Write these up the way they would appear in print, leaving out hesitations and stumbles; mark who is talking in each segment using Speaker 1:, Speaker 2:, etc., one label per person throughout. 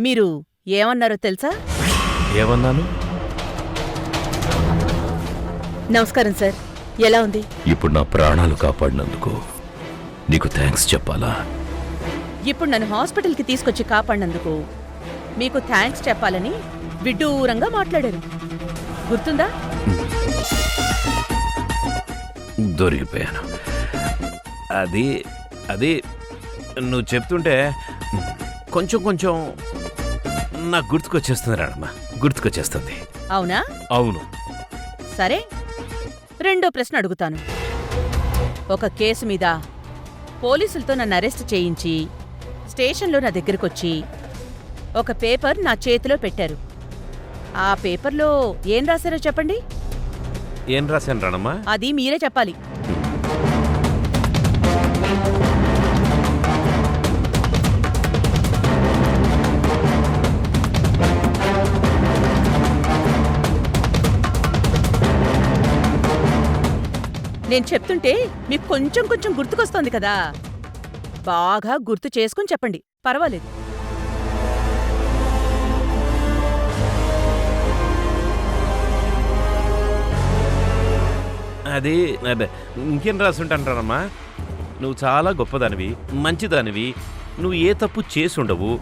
Speaker 1: మీరు ఏమన్నారో తెలుసా?
Speaker 2: ఏమన్నాను?
Speaker 1: నమస్కారం సార్, ఎలా ఉంది?
Speaker 2: ఇప్పుడు నా ప్రాణాలు కాపాడినందుకు నీకు థ్యాంక్స్ చెప్పాలా?
Speaker 1: ఇప్పుడు నన్ను హాస్పిటల్కి తీసుకొచ్చి కాపాడినందుకు మీకు థ్యాంక్స్ చెప్పాలని విడ్డూరంగా మాట్లాడారు. గుర్తుందా?
Speaker 2: దొరికిపోయాను. అది అది నువ్వు చెప్తుంటే కొంచెం కొంచెం నాకు గుర్తుకొచ్చేస్తుంది రాడమ్మా, గుర్తుకొచ్చేస్తుంది.
Speaker 1: అవునా?
Speaker 2: అవును.
Speaker 1: సరే, రెండో ప్రశ్న అడుగుతాను. ఒక కేసు మీద పోలీసులతో నన్ను అరెస్ట్ చేయించి స్టేషన్లో నా దగ్గరకొచ్చి ఒక పేపర్ నా చేతిలో పెట్టారు. ఆ పేపర్లో ఏం రాశారో చెప్పండి.
Speaker 2: ఏం రాశాను రాడమ్మా?
Speaker 1: అది మీరే చెప్పాలి. నేను చెప్తుంటే మీకు కొంచెం కొంచెం గుర్తుకొస్తోంది కదా, బాగా గుర్తు చేసుకుని చెప్పండి, పర్వాలేదు.
Speaker 2: అది ఇంకేం రాసుంటానమ్మా? నువ్వు చాలా గొప్పదానివి, మంచిదానివి, నువ్వు ఏ తప్పు చేసుండవు,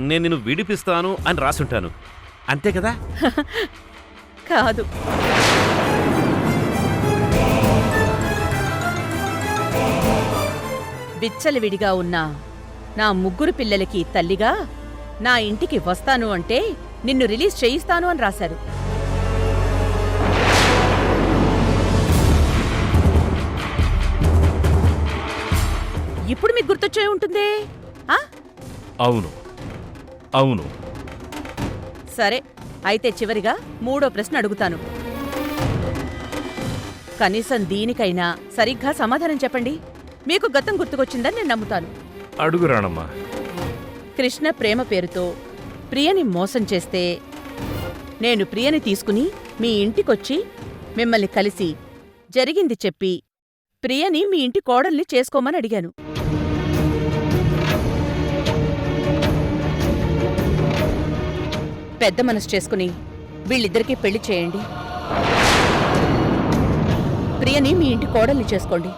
Speaker 2: నేను నిన్ను విడిపిస్తాను అని రాసుంటాను, అంతే కదా?
Speaker 1: కాదు, విచ్చలవిడిగా ఉన్న నా 3 పిల్లలకి తల్లిగా నా ఇంటికి వస్తాను అంటే నిన్ను రిలీజ్ చేయిస్తాను అని రాశారు. ఇప్పుడు మీకు గుర్తొచ్చే ఉంటుందే.
Speaker 2: అవును అవును.
Speaker 1: సరే, అయితే చివరిగా 3వ ప్రశ్న అడుగుతాను. కనీసం దీనికైనా సరిగ్గా సమాధానం చెప్పండి. మీకు గతం గుర్తుకొచ్చిందని నేను నమ్ముతాను.
Speaker 2: అడుగురానమ్మా.
Speaker 1: కృష్ణ ప్రేమ పేరుతో ప్రియని మోసం చేస్తే నేను ప్రియని తీసుకుని మీ ఇంటికొచ్చి మిమ్మల్ని కలిసి జరిగింది చెప్పి ప్రియని మీ ఇంటి కోడల్ని చేసుకోమని అడిగాను. పెద్ద మనసు చేసుకుని వీళ్ళిద్దరికీ పెళ్లి చేయండి. ప్రియని మీ ఇంటి కోడల్ని చేసుకోండి.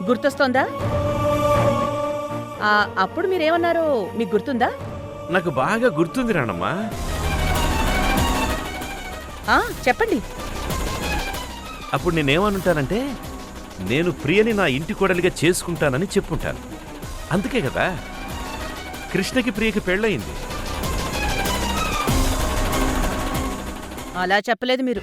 Speaker 1: గుర్తొస్తోందా? అప్పుడు మీరేమన్నారో మీకు గుర్తుందా?
Speaker 2: నాకు బాగా గుర్తుంది రానమ్మా.
Speaker 1: చెప్పండి.
Speaker 2: అప్పుడు నేనేమనుంటానంటే, నేను ప్రియని నా ఇంటి కోడలిగా చేసుకుంటానని చెప్పుంటాను. అందుకే కదా కృష్ణకి ప్రియకి పెళ్ళయింది.
Speaker 1: అలా చెప్పలేదు మీరు.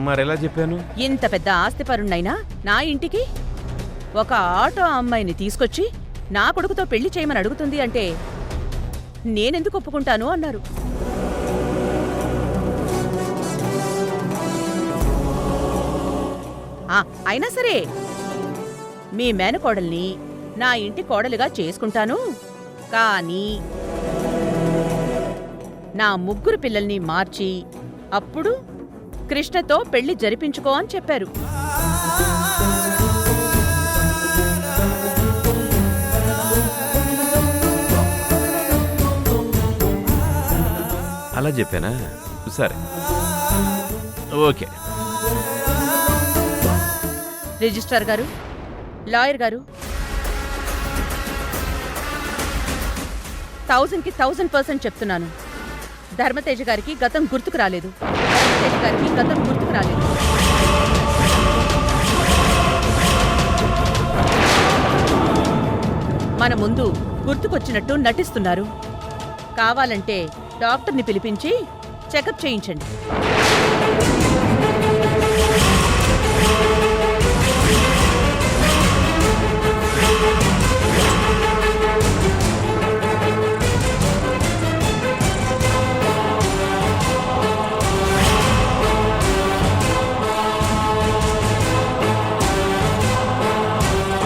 Speaker 2: మరెలా చెప్పాను?
Speaker 1: ఇంత పెద్ద ఆస్తిపరుణ్ణైనా నా ఇంటికి ఒక ఆటో అమ్మాయిని తీసుకొచ్చి నా కొడుకుతో పెళ్లి చేయమని అడుగుతుంది అంటే నేనెందుకు ఒప్పుకుంటాను అన్నారు. అయినా సరే మీ మేనకోడల్ని నా ఇంటి కోడలుగా చేసుకుంటాను, కానీ నా 3 పిల్లల్ని మార్చి అప్పుడు కృష్ణతో పెళ్లి జరిపించుకో అని చెప్పారు.
Speaker 2: అలా చెప్పానా? సరే, ఓకే.
Speaker 1: రిజిస్ట్రార్ గారు, లాయర్ గారు, 1000కి 1000% చెప్తున్నాను. ధర్మతేజ గారికి గతం గుర్తుకు రాలేదు. మన ముందు గుర్తుకొచ్చినట్టు నటిస్తున్నారు. కావాలంటే డాక్టర్ని పిలిపించి చెకప్ చేయించండి.